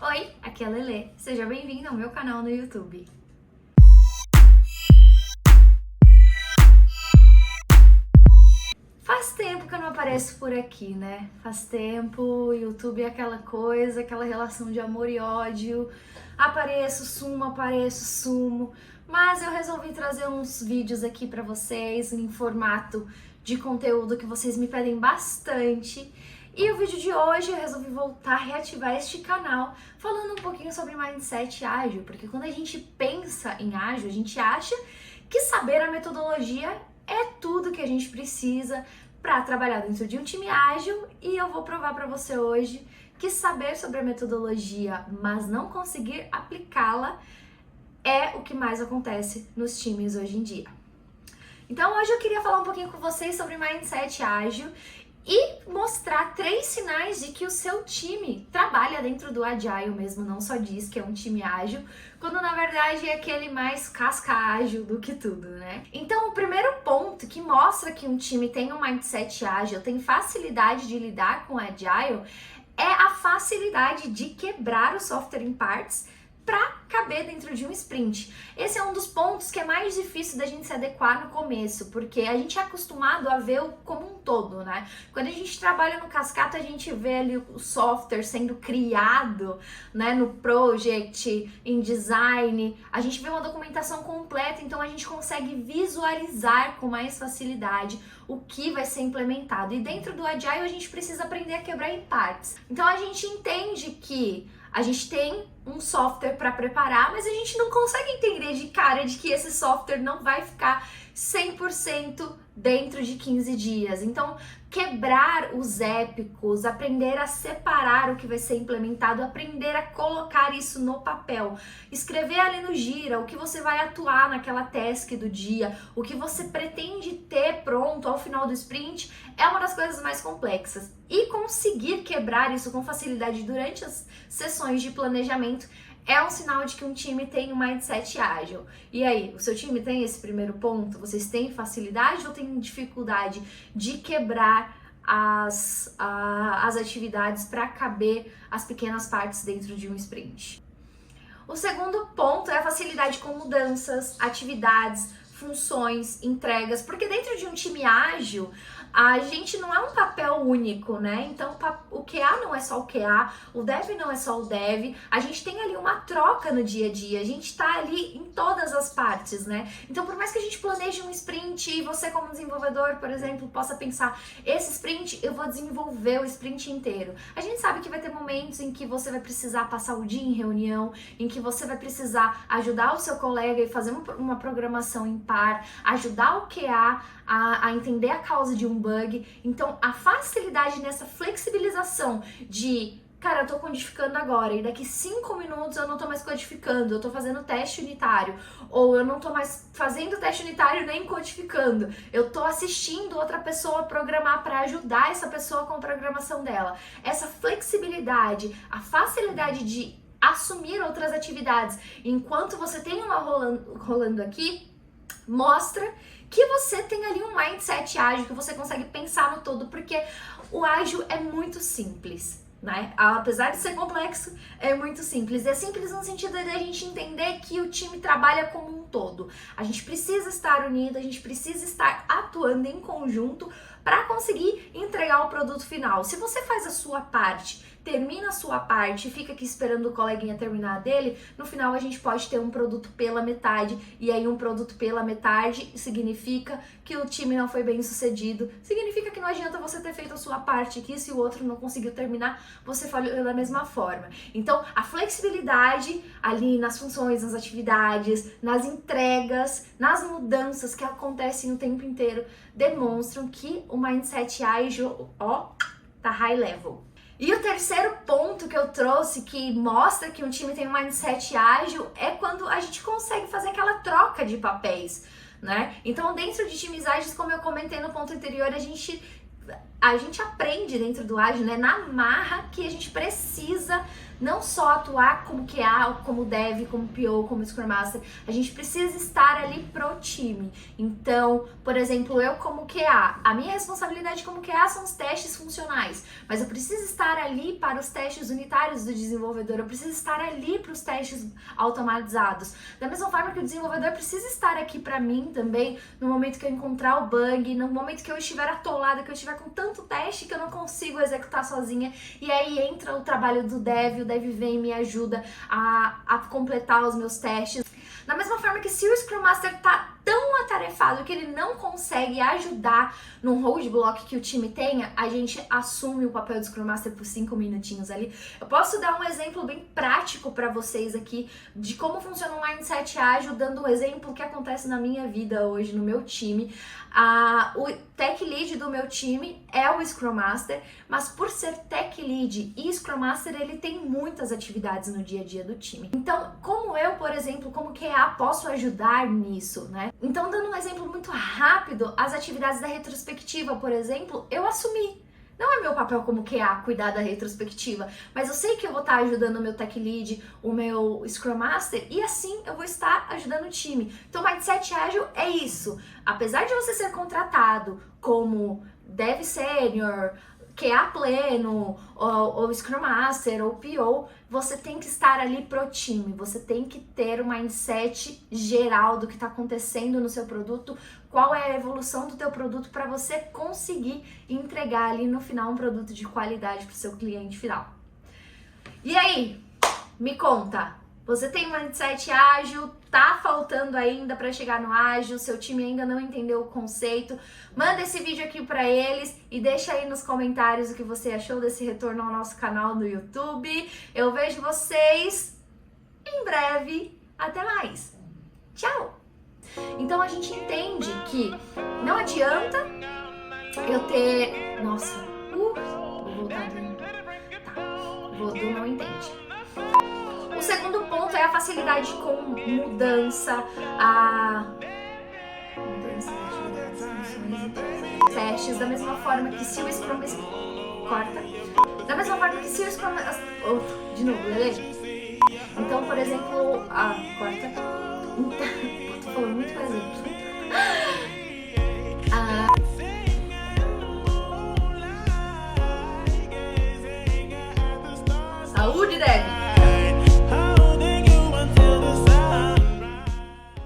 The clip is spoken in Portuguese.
Oi, aqui é a Lelê. Seja bem-vindo ao meu canal no YouTube. Faz tempo que eu não apareço por aqui, né? Faz tempo, o YouTube é aquela coisa, aquela relação de amor e ódio. Apareço, sumo. Mas eu resolvi trazer uns vídeos aqui pra vocês em formato de conteúdo que vocês me pedem bastante. E o vídeo de hoje eu resolvi voltar a reativar este canal falando um pouquinho sobre mindset ágil, porque quando a gente pensa em ágil, a gente acha que saber a metodologia é tudo que a gente precisa para trabalhar dentro de um time ágil, e eu vou provar para você hoje que saber sobre a metodologia, mas não conseguir aplicá-la, é o que mais acontece nos times hoje em dia. Então hoje eu queria falar um pouquinho com vocês sobre mindset ágil e mostrar 3 sinais de que o seu time trabalha dentro do Agile mesmo, não só diz que é um time ágil, quando na verdade é aquele mais casca ágil do que tudo, né? Então o primeiro ponto que mostra que um time tem um mindset ágil, tem facilidade de lidar com o Agile, é a facilidade de quebrar o software em partes para caber dentro de um sprint. Esse é um dos pontos que é mais difícil da gente se adequar no começo, porque a gente é acostumado a ver o como um todo, né? Quando a gente trabalha no cascata, a gente vê ali o software sendo criado, né, no project, em design, a gente vê uma documentação completa, então a gente consegue visualizar com mais facilidade o que vai ser implementado. E dentro do Agile a gente precisa aprender a quebrar em partes. Então a gente entende que a gente tem um software para preparar, mas a gente não consegue entender de cara de que esse software não vai ficar 100% dentro de 15 dias. Então, quebrar os épicos, aprender a separar o que vai ser implementado, aprender a colocar isso no papel, escrever ali no Gira o que você vai atuar naquela task do dia, o que você pretende ter pronto ao final do sprint, é uma das coisas mais complexas. E conseguir quebrar isso com facilidade durante as sessões de planejamento é um sinal de que um time tem um mindset ágil. E aí, o seu time tem esse primeiro ponto? Vocês têm facilidade ou têm dificuldade de quebrar as atividades para caber as pequenas partes dentro de um sprint? O segundo ponto é a facilidade com mudanças, atividades, funções, entregas, porque dentro de um time ágil, a gente não é um papel único, né? Então o QA não é só o QA, o dev não é só o dev, a gente tem ali uma troca no dia a dia, a gente tá ali em todas as partes, né? Então por mais que a gente planeje um sprint e você como desenvolvedor, por exemplo, possa pensar, esse sprint eu vou desenvolver o sprint inteiro. A gente sabe que vai ter momentos em que você vai precisar passar o dia em reunião, em que você vai precisar ajudar o seu colega e fazer uma programação em par, ajudar o QA a entender a causa de um bug. Então a facilidade nessa flexibilização de, cara, eu tô codificando agora e daqui 5 minutos eu não tô mais codificando, eu tô fazendo teste unitário, ou eu não tô mais fazendo teste unitário nem codificando, eu tô assistindo outra pessoa programar para ajudar essa pessoa com a programação dela. Essa flexibilidade, a facilidade de assumir outras atividades enquanto você tem uma rolando aqui, mostra que você tem ali um mindset ágil, que você consegue pensar no todo, porque o ágil é muito simples, né? Apesar de ser complexo, é muito simples. É simples no sentido de a gente entender que o time trabalha como um todo. A gente precisa estar unido, a gente precisa estar atuando em conjunto para conseguir entregar o produto final. Se você faz a sua parte, termina a sua parte e fica aqui esperando o coleguinha terminar a dele, no final a gente pode ter um produto pela metade, e aí um produto pela metade significa que o time não foi bem sucedido, significa que não adianta você ter feito a sua parte aqui, se o outro não conseguiu terminar, você falhou da mesma forma. Então a flexibilidade ali nas funções, nas atividades, nas entregas, nas mudanças que acontecem o tempo inteiro, demonstram que o mindset ágil, tá high level. E o terceiro ponto que eu trouxe que mostra que um time tem um mindset ágil é quando a gente consegue fazer aquela troca de papéis, né? Então, dentro de times ágeis, como eu comentei no ponto anterior, a gente aprende dentro do ágil, né, na marra, que a gente precisa não só atuar como QA, como Dev, como PO, como Scrum Master, a gente precisa estar ali pro time. Então, por exemplo, eu como QA, a minha responsabilidade como QA são os testes funcionais, mas eu preciso estar ali para os testes unitários do desenvolvedor, eu preciso estar ali para os testes automatizados. Da mesma forma que o desenvolvedor precisa estar aqui para mim também, no momento que eu encontrar o bug, no momento que eu estiver atolada, que eu estiver com tanto teste que eu não consigo executar sozinha, e aí entra o trabalho do Dev, o Dev vem e me ajuda a completar os meus testes. Da mesma forma que se o Scrum Master tá tão atarefado que ele não consegue ajudar num roadblock que o time tenha, a gente assume o papel de Scrum Master por 5 minutinhos ali. Eu posso dar um exemplo bem prático para vocês aqui de como funciona um mindset ágil, dando um exemplo que acontece na minha vida hoje, no meu time. O Tech Lead do meu time é o Scrum Master, mas por ser Tech Lead e Scrum Master, ele tem muitas atividades no dia a dia do time. Então, como eu, por exemplo, como QA, posso ajudar nisso, né? Então, dando um exemplo muito rápido, as atividades da retrospectiva, por exemplo, eu assumi. Não é meu papel como QA cuidar da retrospectiva, mas eu sei que eu vou estar ajudando o meu Tech Lead, o meu Scrum Master, e assim eu vou estar ajudando o time. Então, Mindset Ágil é isso. Apesar de você ser contratado como Dev Sênior, QA pleno, ou Scrum Master, ou PO, você tem que estar ali pro time, você tem que ter o mindset geral do que está acontecendo no seu produto, qual é a evolução do teu produto para você conseguir entregar ali no final um produto de qualidade para o seu cliente final. E aí, me conta, você tem um mindset ágil? Tá faltando ainda para chegar no ágil? Seu time ainda não entendeu o conceito? Manda esse vídeo aqui para eles e deixa aí nos comentários o que você achou desse retorno ao nosso canal no YouTube. Eu vejo vocês em breve. Até mais. Tchau! Então a gente entende que não adianta eu ter... Nossa, vou voltar do... Tá, vou do não entende. O segundo ponto é a facilidade com mudança, a mudança de atividades, funções e testes, da mesma forma que se o Scrum... Corta. Da mesma forma que se o Scrum... de novo, beleza? Então, por exemplo, corta. Então, tô falando muito por exemplo. Saúde, Dev!